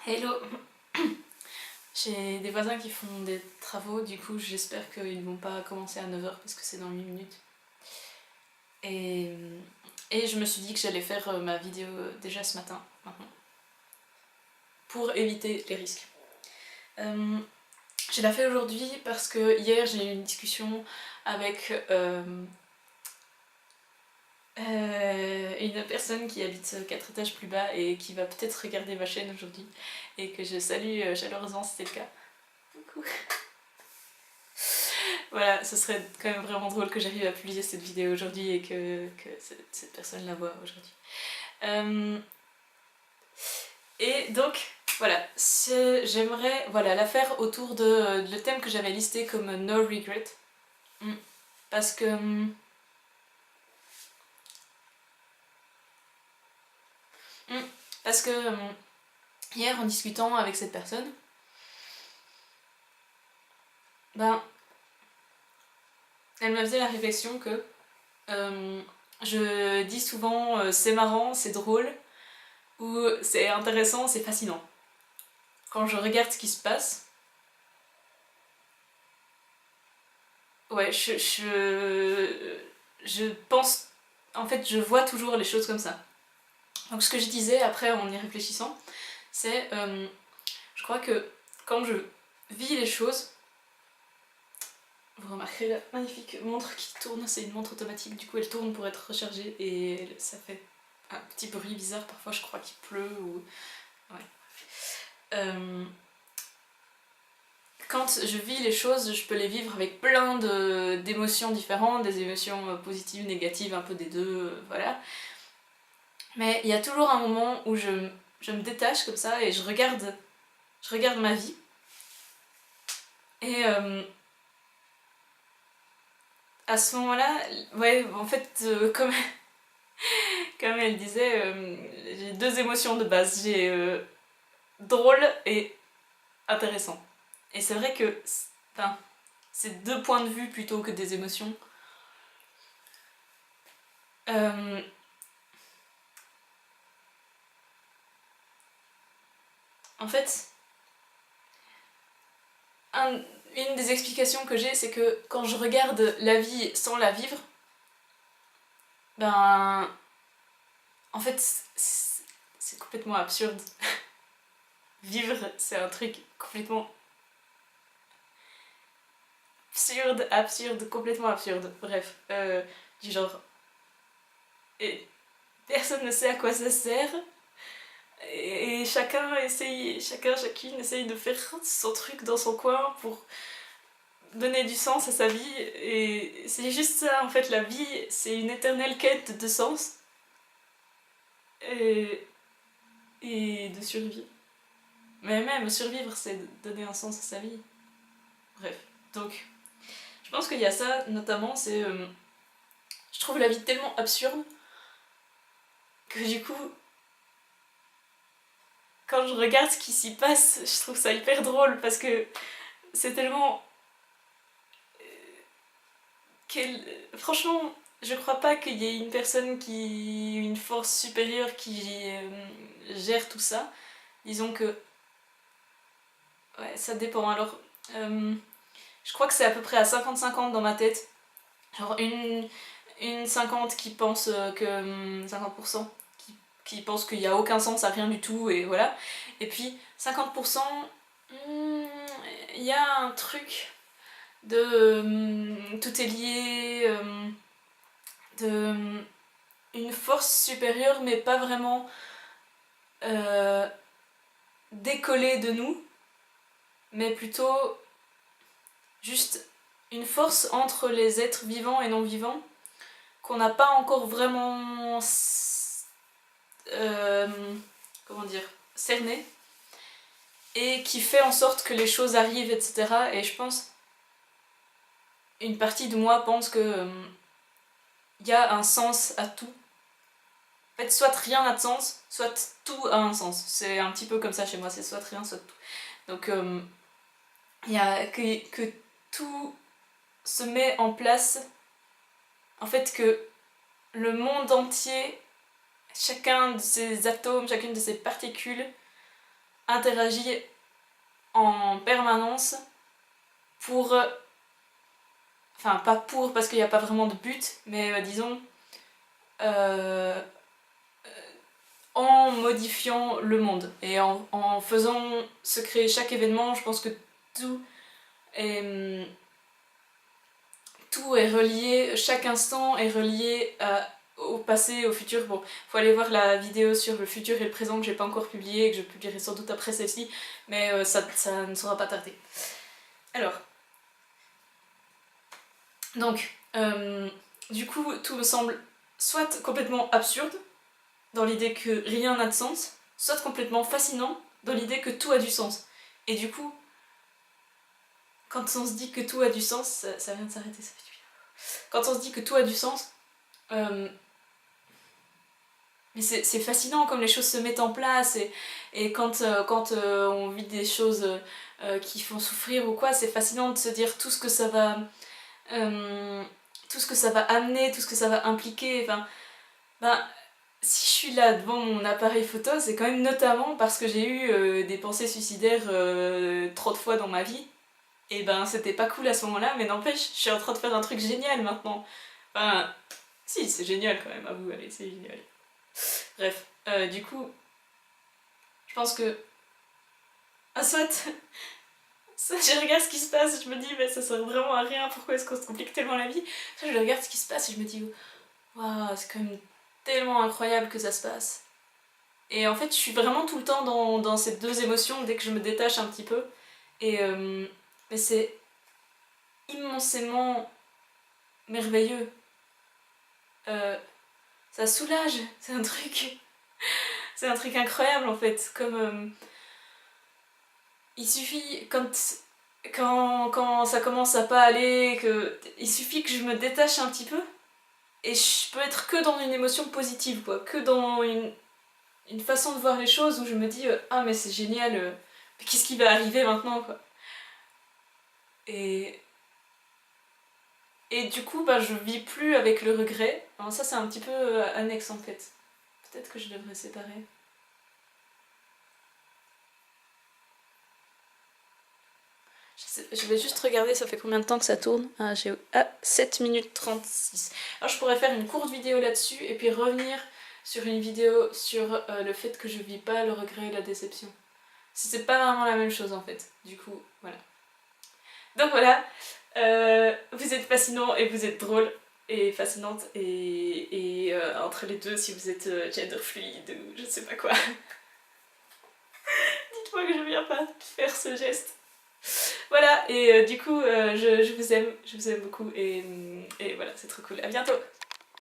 Hello. J'ai des voisins qui font des travaux, du coup j'espère qu'ils ne vont pas commencer à 9h parce que c'est dans 8 minutes. Et, et je me suis dit que j'allais faire ma vidéo déjà ce matin, maintenant, pour éviter les risques. Je l'ai fait aujourd'hui parce que hier j'ai eu une discussion avec une personne qui habite 4 étages plus bas et qui va peut-être regarder ma chaîne aujourd'hui et que je salue chaleureusement si c'est le cas. Coucou. Voilà, ce serait quand même vraiment drôle que j'arrive à publier cette vidéo aujourd'hui et que cette personne la voit aujourd'hui. Et donc, voilà, j'aimerais la faire autour de le thème que j'avais listé comme No Regret. Parce que... Parce que hier, en discutant avec cette personne, ben, elle me faisait la réflexion que je dis souvent c'est marrant, c'est drôle, ou c'est intéressant, c'est fascinant. Quand je regarde ce qui se passe, ouais, je pense, en fait, je vois toujours les choses comme ça. Donc ce que je disais après en y réfléchissant, c'est, je crois que quand je vis les choses, vous remarquerez la magnifique montre qui tourne, c'est une montre automatique, du coup elle tourne pour être rechargée et ça fait un petit bruit bizarre, parfois je crois qu'il pleut ou... Ouais. Quand je vis les choses, je peux les vivre avec plein d'émotions différentes, des émotions positives, négatives, un peu des deux, voilà. Mais il y a toujours un moment où je me détache comme ça et je regarde ma vie. Et à ce moment-là, ouais, en fait, comme elle disait, j'ai deux émotions de base. J'ai drôle et intéressant. Et c'est vrai que c'est deux points de vue plutôt que des émotions. En fait, une des explications que j'ai, c'est que quand je regarde la vie sans la vivre, ben... En fait, c'est complètement absurde. Vivre, c'est un truc complètement absurde, complètement absurde. Bref, du genre... Et personne ne sait à quoi ça sert. Et chacune essaye de faire son truc dans son coin pour donner du sens à sa vie. Et c'est juste ça, en fait, la vie, c'est une éternelle quête de sens. Et de survie. Mais même survivre, c'est donner un sens à sa vie. Bref, donc je pense qu'il y a ça notamment, c'est je trouve la vie tellement absurde que du coup, quand je regarde ce qui s'y passe, je trouve ça hyper drôle parce que c'est tellement... Franchement, je crois pas qu'il y ait une personne une force supérieure qui gère tout ça. Disons que... Ouais, ça dépend. Alors, je crois que c'est à peu près à 50-50 dans ma tête. Genre une 50 qui pense que... 50% qui pense qu'il n'y a aucun sens à rien du tout, et voilà. Et puis 50%, il y a un truc de tout est lié, de une force supérieure, mais pas vraiment décollée de nous, mais plutôt juste une force entre les êtres vivants et non vivants qu'on n'a pas encore vraiment comment dire, cerné, et qui fait en sorte que les choses arrivent, etc. Et je pense, une partie de moi pense que y a un sens à tout. En fait, soit rien n'a de sens, soit tout a un sens. C'est un petit peu comme ça chez moi, c'est soit rien, soit tout. Donc, il y a que tout se met en place. En fait, que le monde entier, chacun de ces atomes, chacune de ces particules, interagit en permanence pour... Enfin, pas pour, parce qu'il n'y a pas vraiment de but, mais disons... en modifiant le monde et en faisant se créer chaque événement, je pense que tout est, tout est relié, chaque instant est relié au passé, au futur. Bon, faut aller voir la vidéo sur le futur et le présent que j'ai pas encore publiée et que je publierai sans doute après celle-ci, mais ça ne sera pas tardé. Alors, donc, du coup, tout me semble soit complètement absurde, dans l'idée que rien n'a de sens, soit complètement fascinant, dans l'idée que tout a du sens. Et du coup, quand on se dit que tout a du sens, ça vient de s'arrêter, ça fait du bien. Quand on se dit que tout a du sens, mais c'est fascinant comme les choses se mettent en place, et quand on vit des choses qui font souffrir ou quoi, c'est fascinant de se dire tout ce que ça va... tout ce que ça va amener, tout ce que ça va impliquer, enfin... Ben, si je suis là devant mon appareil photo, c'est quand même notamment parce que j'ai eu des pensées suicidaires trop de fois dans ma vie. Et ben c'était pas cool à ce moment-là, mais n'empêche, je suis en train de faire un truc génial maintenant. Enfin, si, c'est génial quand même, à vous, allez, c'est génial. Bref, du coup, je pense que... Ah, soit je regarde ce qui se passe et je me dis, mais ça sert vraiment à rien, pourquoi est-ce qu'on se complique tellement la vie? Soit je regarde ce qui se passe et je me dis, waouh, c'est quand même tellement incroyable que ça se passe. Et en fait, je suis vraiment tout le temps dans ces deux émotions dès que je me détache un petit peu. Et mais c'est immensément merveilleux. Ça soulage, c'est un truc... c'est un truc incroyable en fait. Comme... il suffit, quand ça commence à pas aller, il suffit que je me détache un petit peu, et je peux être que dans une émotion positive, quoi. Que dans une façon de voir les choses où je me dis ah mais c'est génial, mais qu'est-ce qui va arriver maintenant, quoi. Et du coup bah je vis plus avec le regret. Alors ça c'est un petit peu annexe en fait. Peut-être que je devrais séparer. Je vais juste regarder ça fait combien de temps que ça tourne. Ah, j'ai 7 minutes 36. Alors je pourrais faire une courte vidéo là-dessus et puis revenir sur une vidéo sur le fait que je vis pas le regret et la déception. C'est pas vraiment la même chose en fait. Du coup, voilà. Donc voilà, vous êtes fascinant et vous êtes drôle et fascinante, et entre les deux, si vous êtes gender fluide ou je sais pas quoi. Dites-moi que je viens pas faire ce geste. Voilà, et du coup, je vous aime beaucoup, et voilà, c'est trop cool. À bientôt!